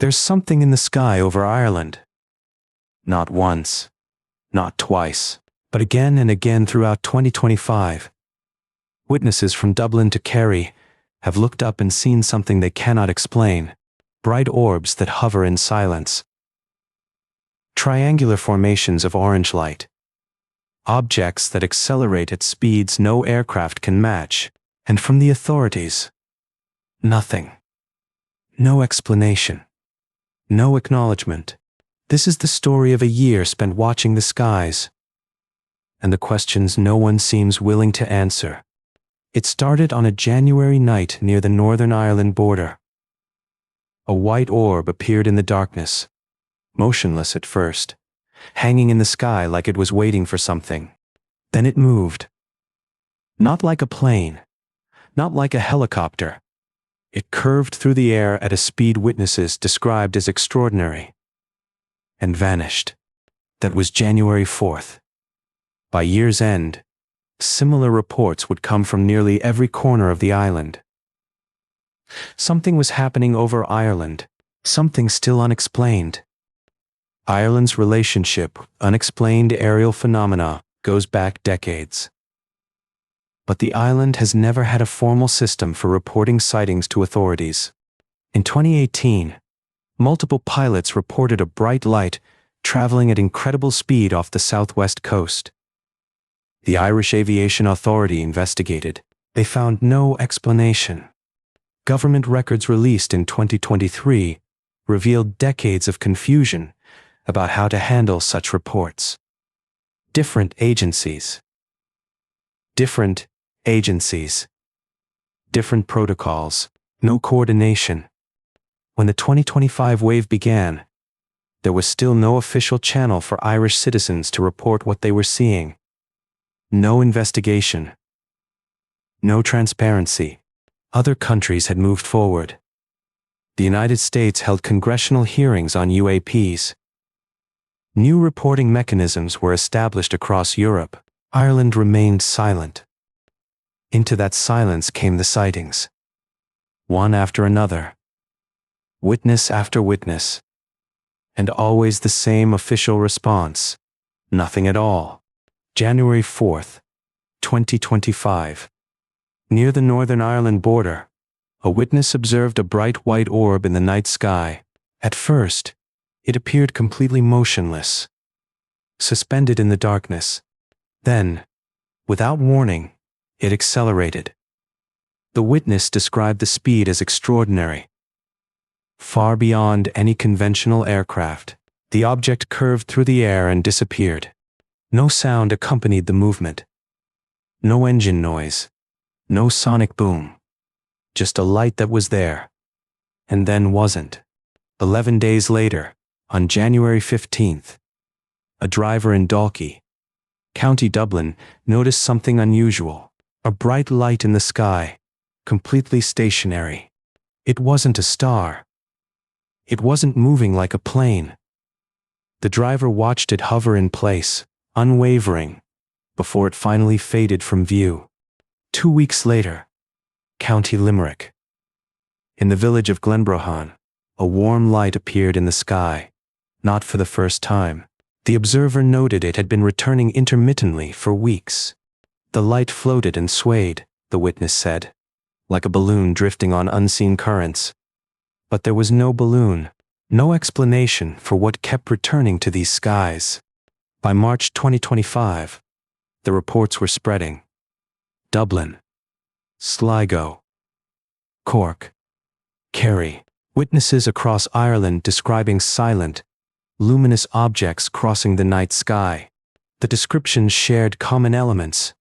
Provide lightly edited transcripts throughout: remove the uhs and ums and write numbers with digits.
There's something in the sky over Ireland. Not once, not twice, but again and again throughout 2025. Witnesses from Dublin to Kerry have looked up and seen something they cannot explain. Bright orbs that hover in silence. Triangular formations of orange light. Objects that accelerate at speeds no aircraft can match. And from the authorities, nothing. No explanation. No acknowledgement. This is the story of a year spent watching the skies, and the questions no one seems willing to answer. It started on a January night near the Northern Ireland border. A white orb appeared in the darkness, motionless at first, hanging in the sky like it was waiting for something. Then it moved. Not like a plane, not like a helicopter. It curved through the air at a speed witnesses described as extraordinary, and vanished. That was January 4th. By year's end, similar reports would come from nearly every corner of the island. Something was happening over Ireland, something still unexplained. Ireland's relationship, unexplained aerial phenomena, goes back decades. But the island has never had a formal system for reporting sightings to authorities. In 2018, multiple pilots reported a bright light traveling at incredible speed off the southwest coast. The Irish Aviation Authority investigated. They found no explanation. Government records released in 2023 revealed decades of confusion about how to handle such reports. Different agencies. Different protocols, no coordination. When the 2025 wave began, there was still no official channel for Irish citizens to report what they were seeing. No investigation. No transparency. Other countries had moved forward. The United States held congressional hearings on UAPs. New reporting mechanisms were established across Europe. Ireland remained silent. Into that silence came the sightings. One after another. Witness after witness. And always the same official response. Nothing at all. January 4th, 2025. Near the Northern Ireland border, a witness observed a bright white orb in the night sky. At first, it appeared completely motionless, suspended in the darkness. Then, without warning, it accelerated. The witness described the speed as extraordinary. Far beyond any conventional aircraft, the object curved through the air and disappeared. No sound accompanied the movement. No engine noise. No sonic boom. Just a light that was there, and then wasn't. 11 days later, on January 15th, a driver in Dalkey, County Dublin, noticed something unusual. A bright light in the sky, completely stationary. It wasn't a star. It wasn't moving like a plane. The driver watched it hover in place, unwavering, before it finally faded from view. 2 weeks later, County Limerick. In the village of Glenbrohan, a warm light appeared in the sky. Not for the first time. The observer noted it had been returning intermittently for weeks. The light floated and swayed, the witness said, like a balloon drifting on unseen currents. But there was no balloon, no explanation for what kept returning to these skies. By March 2025, the reports were spreading. Dublin, Sligo, Cork, Kerry, witnesses across Ireland describing silent, luminous objects crossing the night sky. The descriptions shared common elements.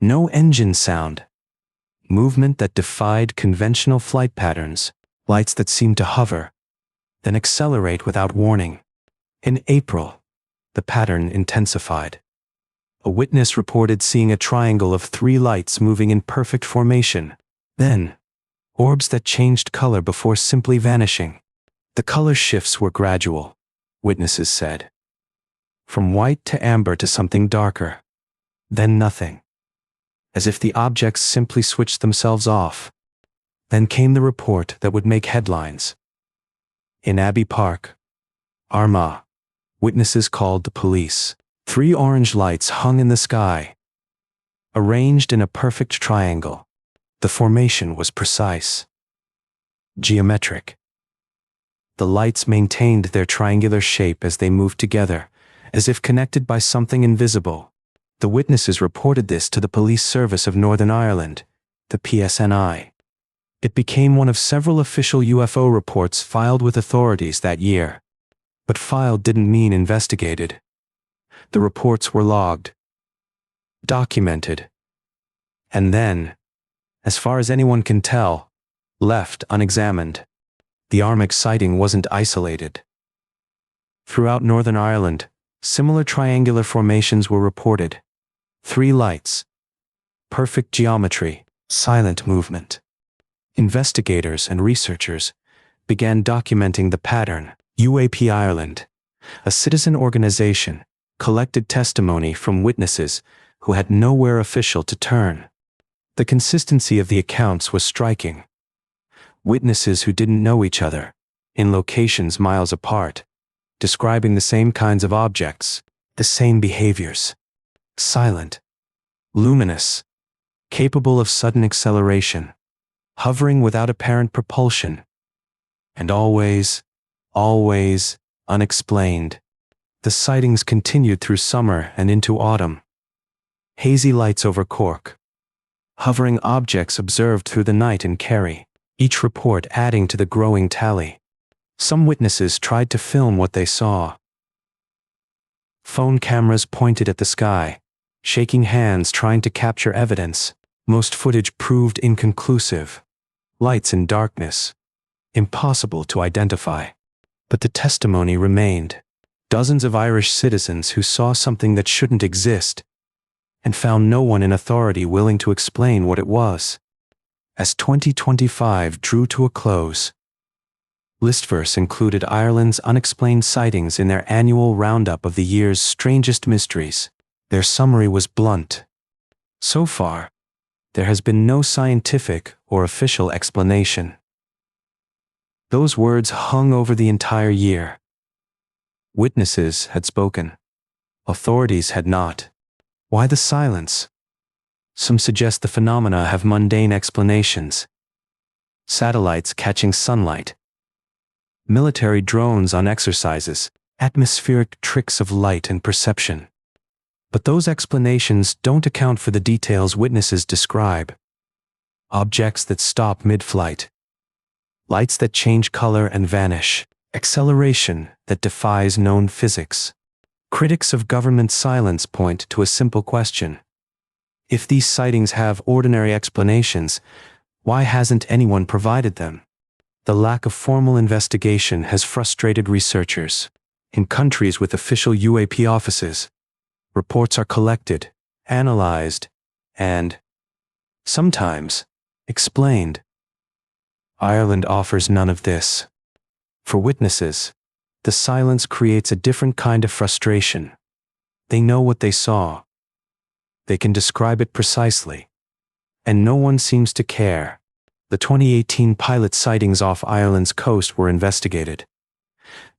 No engine sound. Movement that defied conventional flight patterns. Lights that seemed to hover, then accelerate without warning. In April, the pattern intensified. A witness reported seeing a triangle of 3 lights moving in perfect formation. Then, orbs that changed color before simply vanishing. The color shifts were gradual, witnesses said. From white to amber to something darker. Then nothing. As if the objects simply switched themselves off. Then came the report that would make headlines. In Abbey Park, Armagh, witnesses called the police. 3 orange lights hung in the sky, arranged in a perfect triangle. The formation was precise, geometric. The lights maintained their triangular shape as they moved together, as if connected by something invisible. The witnesses reported this to the Police Service of Northern Ireland, the PSNI. It became one of several official UFO reports filed with authorities that year. But filed didn't mean investigated. The reports were logged, documented, and then, as far as anyone can tell, left unexamined. The Armagh sighting wasn't isolated. Throughout Northern Ireland, similar triangular formations were reported. 3 lights, perfect geometry, silent movement. Investigators and researchers began documenting the pattern. UAP Ireland, a citizen organization, collected testimony from witnesses who had nowhere official to turn. The consistency of the accounts was striking. Witnesses who didn't know each other, in locations miles apart, describing the same kinds of objects, the same behaviors. Silent, luminous, capable of sudden acceleration, hovering without apparent propulsion, and always unexplained. The sightings continued through summer and into autumn. Hazy lights over Cork, hovering objects observed through the night in Kerry, each report adding to the growing tally. Some witnesses tried to film what they saw. Phone cameras pointed at the sky, shaking hands trying to capture evidence. Most footage proved inconclusive. Lights in darkness, impossible to identify. But the testimony remained. Dozens of Irish citizens who saw something that shouldn't exist, and found no one in authority willing to explain what it was. As 2025 drew to a close, Listverse included Ireland's unexplained sightings in their annual roundup of the year's strangest mysteries. Their summary was blunt. So far, there has been no scientific or official explanation. Those words hung over the entire year. Witnesses had spoken. Authorities had not. Why the silence? Some suggest the phenomena have mundane explanations. Satellites catching sunlight, military drones on exercises, atmospheric tricks of light and perception. But those explanations don't account for the details witnesses describe. Objects that stop mid-flight, lights that change color and vanish, acceleration that defies known physics. Critics of government silence point to a simple question. If these sightings have ordinary explanations, why hasn't anyone provided them? The lack of formal investigation has frustrated researchers. In countries with official UAP offices, reports are collected, analyzed, and, sometimes, explained. Ireland offers none of this. For witnesses, the silence creates a different kind of frustration. They know what they saw. They can describe it precisely. And no one seems to care. The 2018 pilot sightings off Ireland's coast were investigated.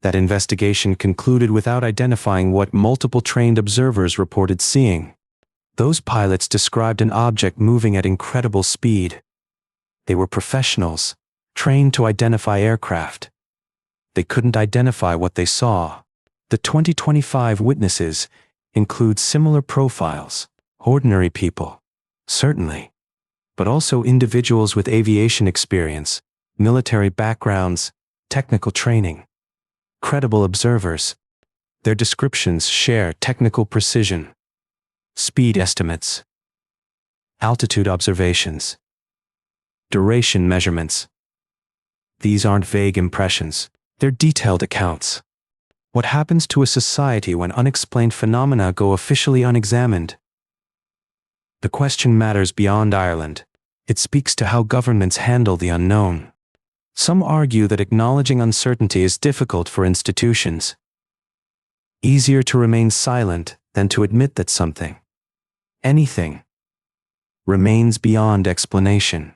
That investigation concluded without identifying what multiple trained observers reported seeing. Those pilots described an object moving at incredible speed. They were professionals, trained to identify aircraft. They couldn't identify what they saw. The 2025 witnesses include similar profiles, ordinary people, certainly, but also individuals with aviation experience, military backgrounds, technical training. Credible observers. Their descriptions share technical precision, speed estimates, altitude observations, duration measurements. These aren't vague impressions, they're detailed accounts. What happens to a society when unexplained phenomena go officially unexamined? The question matters beyond Ireland. It speaks to how governments handle the unknown. Some argue that acknowledging uncertainty is difficult for institutions. Easier to remain silent than to admit that something, anything, remains beyond explanation.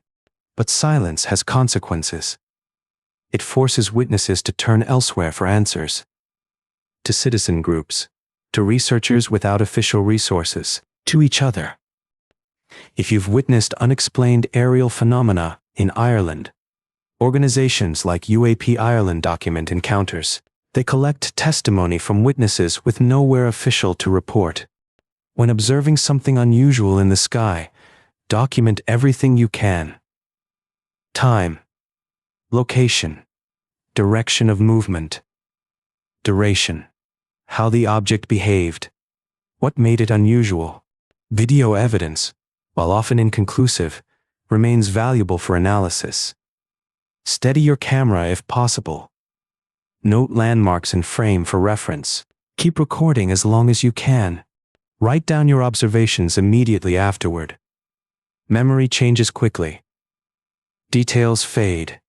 But silence has consequences. It forces witnesses to turn elsewhere for answers. To citizen groups, to researchers without official resources, to each other. If you've witnessed unexplained aerial phenomena in Ireland, organizations like UAP Ireland document encounters. They collect testimony from witnesses with nowhere official to report. When observing something unusual in the sky, document everything you can. Time, location, direction of movement, duration, how the object behaved, what made it unusual. Video evidence, while often inconclusive, remains valuable for analysis. Steady your camera if possible. Note landmarks in frame for reference. Keep recording as long as you can. Write down your observations immediately afterward. Memory changes quickly. Details fade.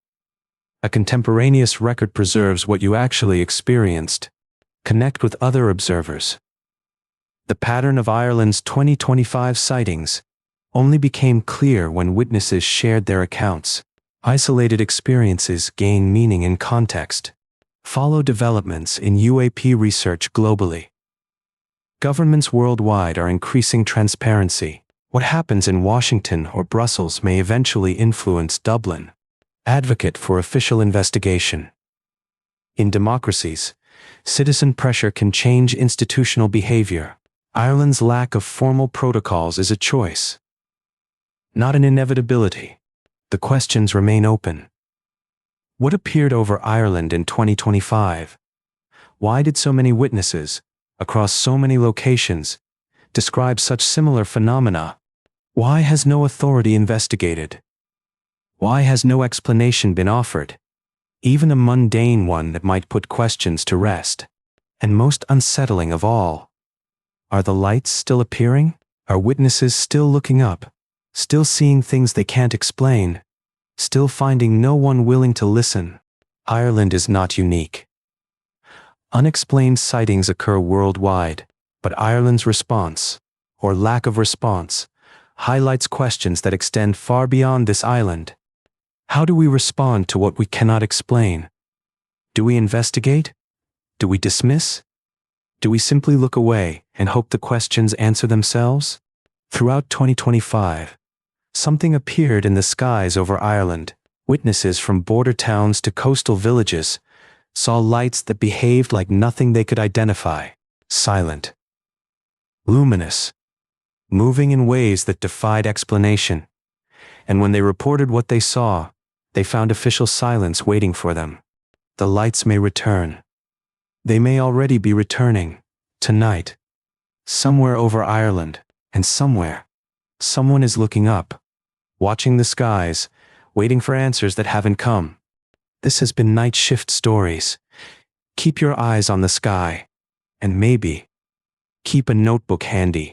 A contemporaneous record preserves what you actually experienced. Connect with other observers. The pattern of Ireland's 2025 sightings only became clear when witnesses shared their accounts. Isolated experiences gain meaning in context. Follow developments in UAP research globally. Governments worldwide are increasing transparency. What happens in Washington or Brussels may eventually influence Dublin. Advocate for official investigation. In democracies, citizen pressure can change institutional behavior. Ireland's lack of formal protocols is a choice, not an inevitability. The questions remain open. What appeared over Ireland in 2025? Why did so many witnesses, across so many locations, describe such similar phenomena? Why has no authority investigated? Why has no explanation been offered? Even a mundane one that might put questions to rest. And most unsettling of all, are the lights still appearing? Are witnesses still looking up? Still seeing things they can't explain? Still finding no one willing to listen? Ireland is not unique. Unexplained sightings occur worldwide, but Ireland's response, or lack of response, highlights questions that extend far beyond this island. How do we respond to what we cannot explain? Do we investigate? Do we dismiss? Do we simply look away and hope the questions answer themselves? Throughout 2025, something appeared in the skies over Ireland. Witnesses from border towns to coastal villages saw lights that behaved like nothing they could identify. Silent, luminous, moving in ways that defied explanation. And when they reported what they saw, they found official silence waiting for them. The lights may return. They may already be returning, tonight. Somewhere over Ireland, and somewhere, someone is looking up, watching the skies, waiting for answers that haven't come. This has been Night Shift Stories. Keep your eyes on the sky, and maybe, keep a notebook handy.